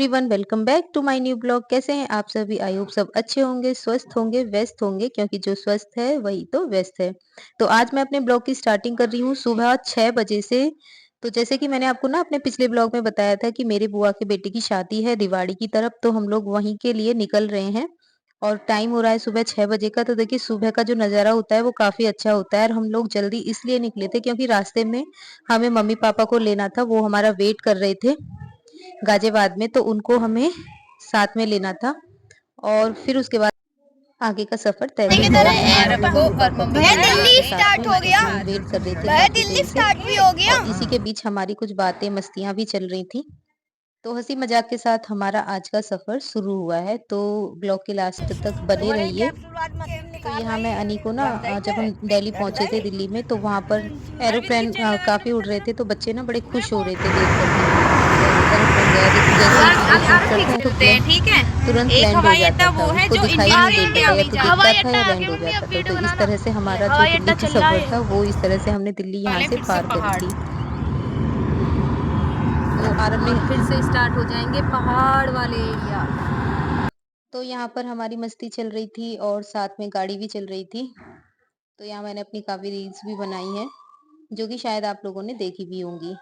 Everyone, welcome back to my new blog. कैसे हैं आप सभी? आई होप सब अच्छे होंगे, स्वस्थ होंगे, व्यस्त होंगे, क्योंकि जो स्वस्थ है वही तो व्यस्त है। तो आज मैं अपने ब्लॉग की स्टार्टिंग कर रही हूँ सुबह 6 बजे से। तो जैसे कि मैंने आपको ना अपने पिछले ब्लॉग में बताया था कि मेरे बुआ के बेटे की शादी है दिवाड़ी की तरफ, तो हम लोग वहीं के लिए निकल रहे हैं। और टाइम हो रहा है सुबह 6 बजे का। तो देखिए सुबह का जो नज़ारा होता है वो काफ़ी अच्छा होता है। और हम लोग जल्दी इसलिए निकले थे क्योंकि रास्ते में हमें मम्मी पापा को लेना था, वो हमारा वेट कर रहे थे गाजियाबाद में, तो उनको हमें साथ में लेना था। और फिर उसके बाद आगे का सफर तय करना था। तो हमारे मम्मी पापा भी दिल्ली साथ स्टार्ट में हो गया। वेट कर रहे थे काफी दिल्ली देर से। स्टार्ट भी हो गया। और इसी के बीच हमारी कुछ बातें मस्तियां भी चल रही थी। तो हंसी मजाक के साथ हमारा आज का सफर शुरू हुआ है। तो ब्लॉग के लास्ट तक बने रहिए। तो यहाँ मैं अनी को ना जब हम दिल्ली पहुंचे थे दिल्ली में, तो वहां पर एरोप्लेन काफी उड़ रहे थे, तो बच्चे ना बड़े खुश हो रहे थे देख करके कि एरोप्लेन गया। देखो जैसे ही वीडियो शूट करते हैं तो प्लेन ठीक है। तुरंत एक लैंड हो हवाई जाता अड्डा था, वो है उसको जो दिखाई इंडिया नहीं के देता इंडिया था, या में तो जा दिखता हवाई था या अड्डा लैंड आगे हो मम्मी जाता अब था। तो वीडियो इस बनाना। तरह से हमारा जो हवाई दिल्ली अड्डा की चल रहा सफर है। था वो इस तरह से हमने दिल्ली यहाँ वाले से फिर से पार करी पहाड़। थी। तो आरब ने फिर से स्टार्ट हो जाएंगे पहाड़ वाले एरिया। तो यहाँ पर हमारी मस्ती चल रही थी और साथ में गाड़ी भी चल रही थी। तो यहाँ मैंने अपनी काफी रील्स भी बनाई हैं, जो कि शायद आप लोगों ने देखी भी होंगी।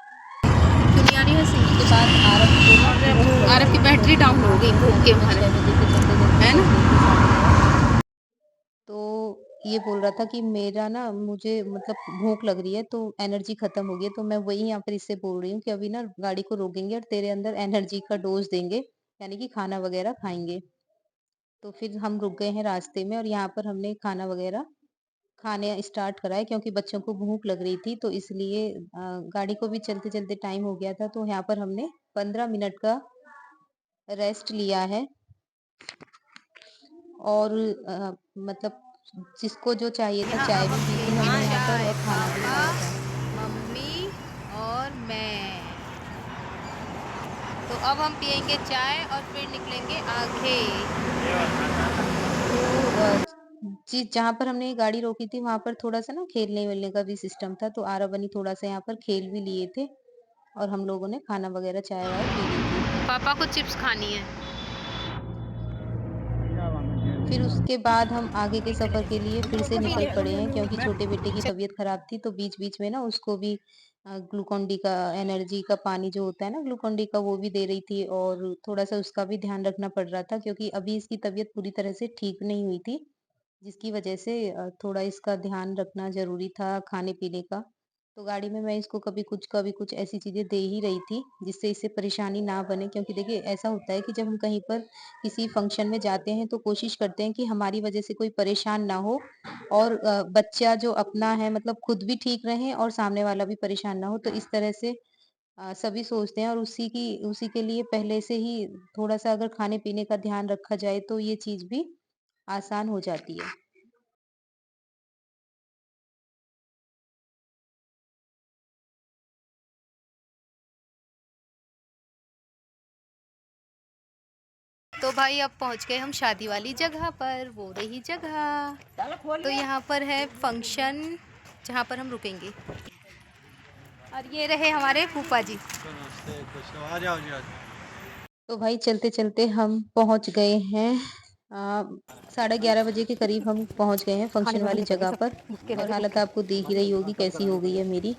दुनिया नहीं हंसी। उसके बाद आरब को ना भूख लग आरब की रही थी, बैटरी क्योंकि डाउन हो यहाँ गई पर भूख मैंने के सुबह मारे। 6 बजे से चलते चलते है बहुत ना। देर से समय लिया। तो ये बोल रहा था कि मेरा ना मुझे मतलब भूख लग रही है, तो एनर्जी खत्म हो गई है। तो मैं वही यहाँ पर इससे बोल रही हूँ कि अभी ना गाड़ी को रोकेंगे और तेरे अंदर एनर्जी का डोज देंगे, यानी कि खाना वगैरह खाएंगे। तो फिर हम रुक गए हैं रास्ते में और यहाँ पर हमने खाना वगैरह खाने स्टार्ट करा है, क्योंकि बच्चों को भूख लग रही थी। तो इसलिए गाड़ी को भी चलते चलते टाइम हो गया था, तो यहाँ पर हमने 15 मिनट का रेस्ट लिया है। और मतलब जिसको जो चाहिए था यहाँ चाय अब भी हम पी थी पियेंगे हमने यहाँ पर, चाय, और खाना भी पापा, खाया था। मम्मी और मैं। तो अब हम पियेंगे चाय और फिर निकलेंगे आगे। तो जी जहाँ पर हमने गाड़ी रोकी थी वहां पर थोड़ा सा ना खेलने वेलने का भी सिस्टम था, तो आरा बनी थोड़ा सा यहाँ पर खेल भी लिए थे। और हम लोगों ने खाना वगैरह चाय वाय पी ली थी। पापा को चिप्स खानी है। फिर उसके बाद हम आगे के सफर के लिए फिर से निकल पड़े हैं, क्योंकि छोटे बेटे की तबीयत खराब थी। तो बीच बीच में ना उसको भी ग्लूकोन डी का, एनर्जी का पानी जो होता है ना ग्लूकोन डी का, वो भी दे रही थी। और थोड़ा सा उसका भी ध्यान रखना पड़ रहा था, क्योंकि अभी इसकी तबीयत पूरी तरह से ठीक नहीं हुई थी, जिसकी वजह से थोड़ा इसका ध्यान रखना जरूरी था खाने पीने का। तो गाड़ी में मैं इसको कभी कुछ ऐसी चीजें दे ही रही थी, जिससे इसे परेशानी ना बने। क्योंकि देखिए ऐसा होता है कि जब हम कहीं पर किसी फंक्शन में जाते हैं तो कोशिश करते हैं कि हमारी वजह से कोई परेशान ना हो। और बच्चा जो अपना है मतलब खुद भी ठीक रहे और सामने वाला भी परेशान ना हो। तो इस तरह से सभी सोचते हैं, और उसी के लिए पहले से ही थोड़ा सा अगर खाने पीने का ध्यान रखा जाए तो ये चीज भी आसान हो जाती है। तो भाई अब पहुंच गए हम शादी वाली जगह पर, वो रही जगह। तो यहाँ पर है फंक्शन जहाँ पर हम रुकेंगे। और ये रहे हमारे फूफा जी। आ जाओ जी, आ जाओ। तो भाई चलते चलते हम पहुंच गए हैं। 11:30 बजे के करीब हम पहुंच गए हैं फंक्शन वाली जगह पर। और हालत आपको देख ही रही होगी कैसी हो गई है मेरी।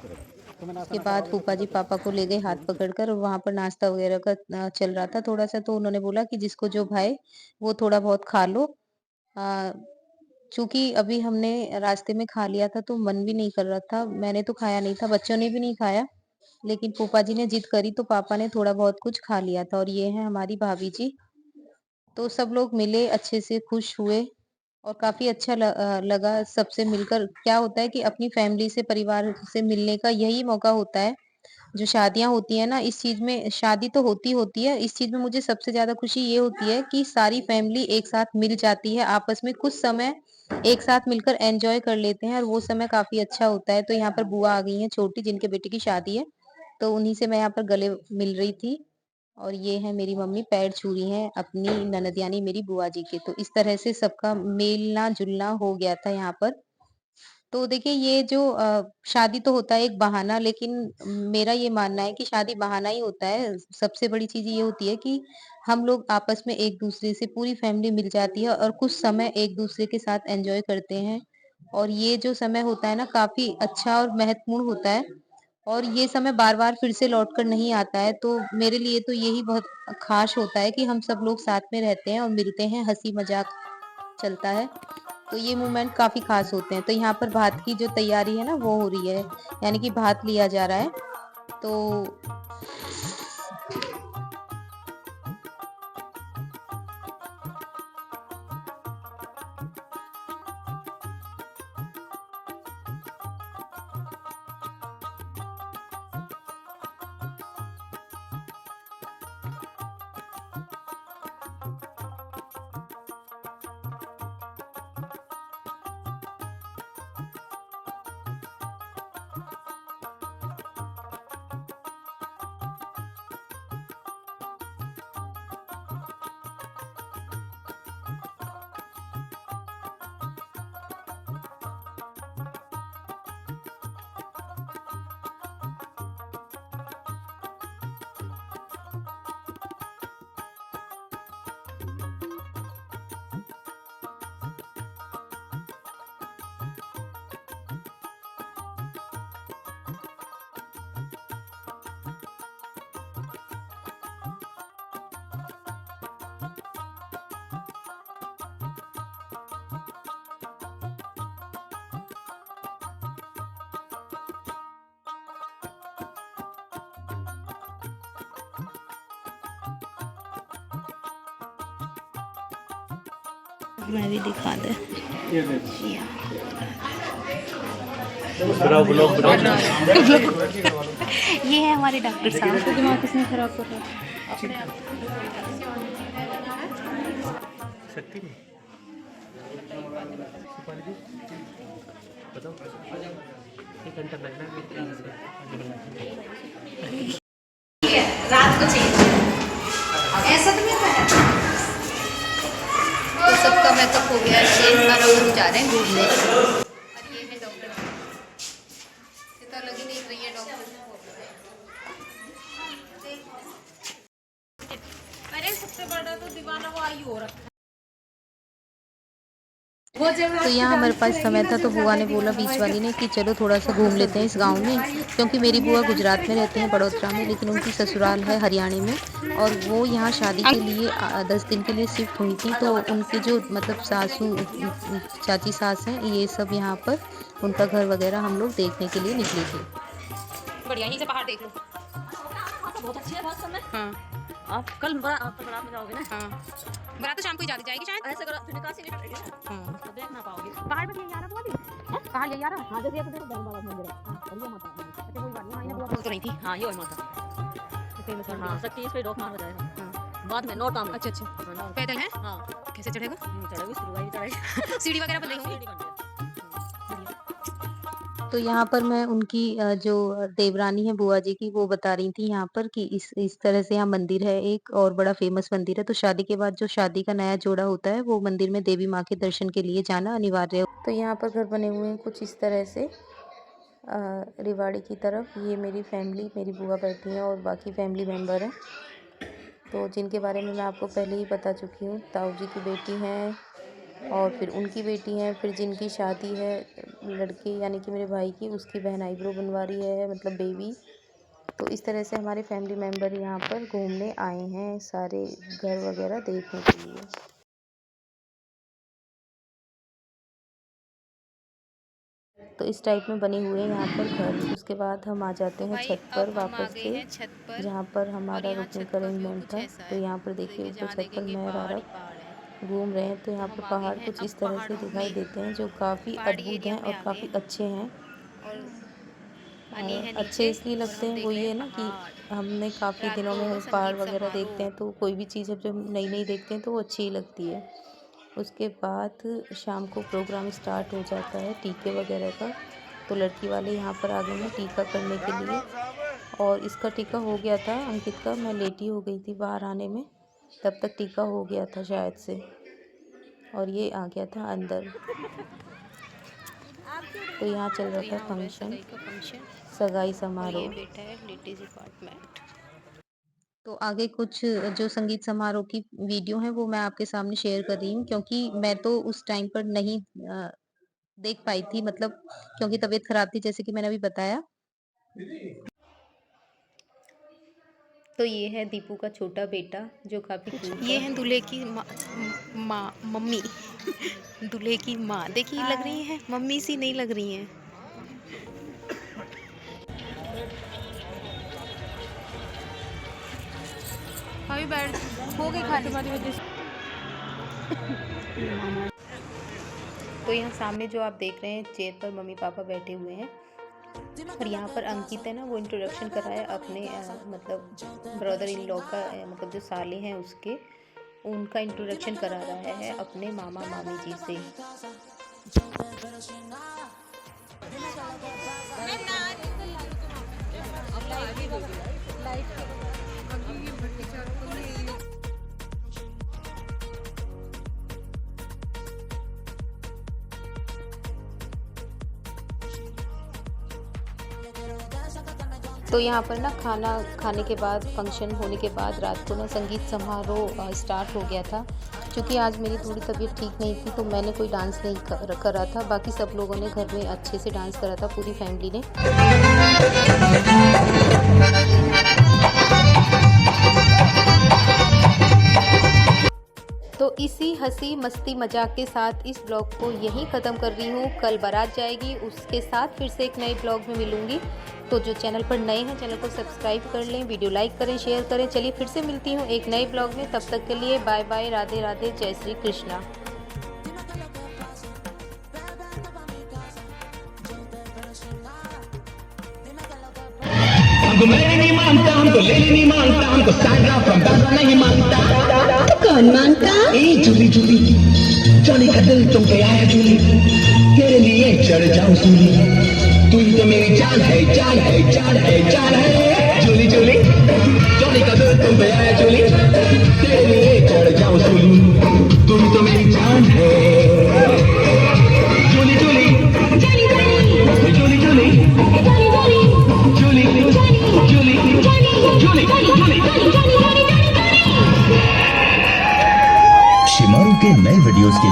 उसके बाद फूफा जी पापा को ले गए हाथ पकड़कर, और वहां पर नाश्ता वगैरह का चल रहा था थोड़ा सा। तो उन्होंने बोला कि जिसको जो भाए वो थोड़ा बहुत खा लो। आ, चूंकि अभी हमने रास्ते में खा लिया था तो मन भी नहीं कर रहा था। मैंने तो खाया नहीं था, बच्चों ने भी नहीं खाया, लेकिन फूफा जी ने जिद करी तो पापा ने थोड़ा बहुत कुछ खा लिया था। और ये है हमारी भाभी जी। तो सब लोग मिले, अच्छे से खुश हुए, और काफी अच्छा लगा सबसे मिलकर। क्या होता है कि अपनी फैमिली से, परिवार से मिलने का यही मौका होता है। जो शादियां होती है ना, इस चीज में, शादी तो होती है, इस चीज में मुझे सबसे ज्यादा खुशी ये होती है कि सारी फैमिली एक साथ मिल जाती है, आपस में कुछ समय एक साथ मिलकर एंजॉय कर लेते हैं, और वो समय काफी अच्छा होता है। तो यहाँ पर बुआ आ गई हैं छोटी, जिनके बेटे की शादी है, तो उन्हीं से मैं यहाँ पर गले मिल रही थी। और ये है मेरी मम्मी, पैर छू रही हैं अपनी ननद यानी मेरी बुआ जी के। तो इस तरह से सबका मिलना जुलना हो गया था यहाँ पर। तो देखिए ये जो शादी तो होता है एक बहाना, लेकिन मेरा ये मानना है कि शादी बहाना ही होता है। सबसे बड़ी चीज़ ये होती है कि हम लोग आपस में एक-दूसरे से पूरी फैमिली मिल जाती है और कुछ समय एक-दूसरे के साथ एन्जॉय करते हैं। और ये जो समय होता है ना काफ़ी अच्छा और महत्वपूर्ण होता है और ये समय बार-बार फिर से लौट कर नहीं आता है। तो मेरे लिए तो यही बहुत ख़ास होता है कि हम सब लोग साथ में रहते हैं और मिलते हैं, हँसी-मज़ाक चलता है। तो ये मोमेंट काफ़ी ख़ास होते हैं। तो यहाँ पर भात की जो तैयारी है ना वो हो रही है, यानी कि भात लिया जा रहा है। तो मैं भी दिखा दे। ये है हमारे डॉक्टर साहब। तो दिमाग किसने खराब कर रहा सकती नहीं सुपारी दी बताओ 1 घंटा लगना है रात को चाहिए ऐसा तो नहीं है। तो सबका मेकअप हो गया, चेंज सारा लोग जा रहे हैं घूमने। और ये है डॉक्टर, ये तो अलग ही देख रही है डॉक्टर। अरे सबसे बड़ा तो दीवाना वो आई हो रखा है। तो यहाँ हमारे पास समय था तो बुआ ने बोला, बीच वाली ने, कि चलो थोड़ा सा घूम लेते हैं इस गांव में, क्योंकि मेरी बुआ गुजरात में रहती हैं, बड़ोदरा में, लेकिन उनकी ससुराल है हरियाणा में और वो यहाँ शादी के लिए 10 दिन के लिए शिफ्ट हुई थी। तो उनके जो मतलब सासू चाची सास हैं, ये सब यहाँ पर उनका घर वगैरह हम लोग देखने के लिए निकले थे। बढ़िया, यहीं से पहाड़ देख लो। बहुत अच्छी है, बहुत समय। हाँ आप कल आप तो बारात में जाओगे ना। हाँ, बारात तो शाम को ही जाती जाएगी शायद। ऐसे करो, फिर निकासी नहीं करेगी ना, हाँ, तो देख ना पाओगे। पहाड़ पर यही आ रहा बुआ भी। पहाड़ यही आ रहा। हाँ जैसे ये तो देखो धर्म बाबा मंदिर है। हाँ और ये माता है। अच्छा वही बात नहीं, हाँ, इन्हें बुआ बोल तो रही थी। हाँ ये वही माता तो फेमस है। हाँ सकती है, इस पे डॉक मार जाएगा हाँ, बाद में नौ टांग। अच्छा अच्छा, हाँ, नौ। पैदल है। हाँ कैसे चढ़ेगा? चढ़ेगी, शुरू चढ़ेगी। सीढ़ी वगैरह बन रही होंगी। सीढ़ी बन गई। तो यहाँ पर मैं उनकी जो देवरानी है बुआ जी की, वो बता रही थी यहाँ पर कि इस तरह से यहाँ मंदिर है एक और बड़ा फेमस मंदिर है। तो शादी के बाद जो शादी का नया जोड़ा होता है वो मंदिर में देवी माँ के दर्शन के लिए जाना अनिवार्य है। तो यहाँ पर घर बने हुए हैं कुछ इस तरह से रिवाड़ी की तरफ। ये मेरी फैमिली, मेरी बुआ बैठी हैं और बाकी फैमिली मेम्बर हैं, तो जिनके बारे में मैं आपको पहले ही बता चुकी हूँ। ताऊ जी की बेटी हैं और फिर उनकी बेटी हैं, फिर जिनकी शादी है लड़के यानी कि मेरे भाई की, उसकी बहन आईब्रो बनवा रही है, मतलब बेबी। तो इस तरह से हमारे फैमिली मेम्बर यहाँ पर घूमने आए हैं, सारे घर वगैरह देखने के लिए। तो इस टाइप में बने हुए हैं यहाँ पर घर। उसके बाद हम आ जाते हैं भाई छत पर अब हम आ वापस गए से, हैं छत पर। जहाँ पर और हमारा यहाँ रुकने छत का का व्यू अरेंजमेंट कुछ था। ऐसा तो है। यहाँ पर तो देखिए देखिए ऊपर जहाँ छत पर देखेंगे मैं और पहाड़ ही आरब पहाड़ है। घूम रहे हैं। तो यहाँ तो पर हम आ गए पहाड़ हैं कुछ अब इस तरह से पहाड़ों दिखाई में। देते हैं जो काफ़ी पहाड़ी अद्भुत एरिया हैं में और आ गए काफ़ी हैं अच्छे हैं। और पानी है अच्छे नीचे इसलिए और लगते हम हैं, देख वो रहे ये हैं है ना कि पहाड़। हमने काफ़ी रात दिनों में को हम पहाड़ संगीत वगैरह देखते हैं, समारोह। तो कोई भी चीज़ जब नई नई देखते हैं तो वो अच्छी ही लगती है। उसके बाद शाम को प्रोग्राम स्टार्ट हो जाता है टीके वगैरह का। तो लड़की वाले यहाँ पर आ गए हैं टीका करने के लिए और इसका टीका हो गया था अंकित का। मैं लेटी हो गई थी बाहर आने में, तब तक टीका हो गया था शायद से, और ये आ गया था अंदर। तो यहाँ चल रहा था फंक्शन, सगाई समारोह। बेटा है लेडीज डिपार्टमेंट। तो आगे कुछ जो संगीत समारोह की वीडियो है वो मैं आपके सामने शेयर कर रही हूँ, क्योंकि मैं तो उस टाइम पर नहीं देख पाई थी, मतलब क्योंकि तबीयत खराब थी जैसे कि मैंने अभी बताया। तो ये है दीपू का छोटा बेटा जो काफी क्यूट ये है। है दूल्हे की माँ मम्मी दूल्हे की माँ देखिए लग रही है मम्मी सी नहीं लग रही हैं। अभी बैठ हो गई खाने वाली वजह से। तो यहाँ सामने जो आप देख रहे हैं चेयर पर मम्मी पापा बैठे हुए हैं, और यहाँ पर अंकित है ना वो इंट्रोडक्शन कर रहा है अपने मतलब ब्रदर इन लॉ का, मतलब जो साले हैं उसके, उनका इंट्रोडक्शन करा रहा है अपने मामा मामी जी से। तो यहाँ पर ना खाना खाने के बाद, फंक्शन होने के बाद रात को ना संगीत समारोह स्टार्ट हो गया था। क्योंकि आज मेरी थोड़ी तबीयत ठीक नहीं थी तो मैंने कोई डांस नहीं करा था, बाकी सब लोगों ने घर में अच्छे से डांस करा था, पूरी फैमिली ने। तो इसी हंसी मस्ती मजाक के साथ इस ब्लॉग को यहीं ख़त्म कर रही हूँ। कल बारात जाएगी, उसके साथ फिर से एक नए ब्लॉग में मिलूँगी। तो जो चैनल पर नए हैं चैनल को सब्सक्राइब कर लें, वीडियो लाइक करें, शेयर करें। चलिए फिर से मिलती हूँ एक नए ब्लॉग में, तब तक के लिए बाय बाय, राधे राधे, जय श्री कृष्णा। हमको मेरे नहीं मानता, हमको लेने नहीं मानता, हमको साइड फ्रॉम दादा नहीं मानता। कौन मानता? ए जूली जूली जॉनी का दिल तुम पे आया जूली, तेरे लिए चढ़ जाऊं सूली, तू ही तो मेरी जान है, जान है, जान है, जान है। जूली जूली जॉनी का दिल तुम पे आया जूली, तेरे लिए चढ़ जाऊं सूली, तू ही तो मेरी जान है। जूली जूली जूली जूली जूली शिमारू के नए वीडियोस के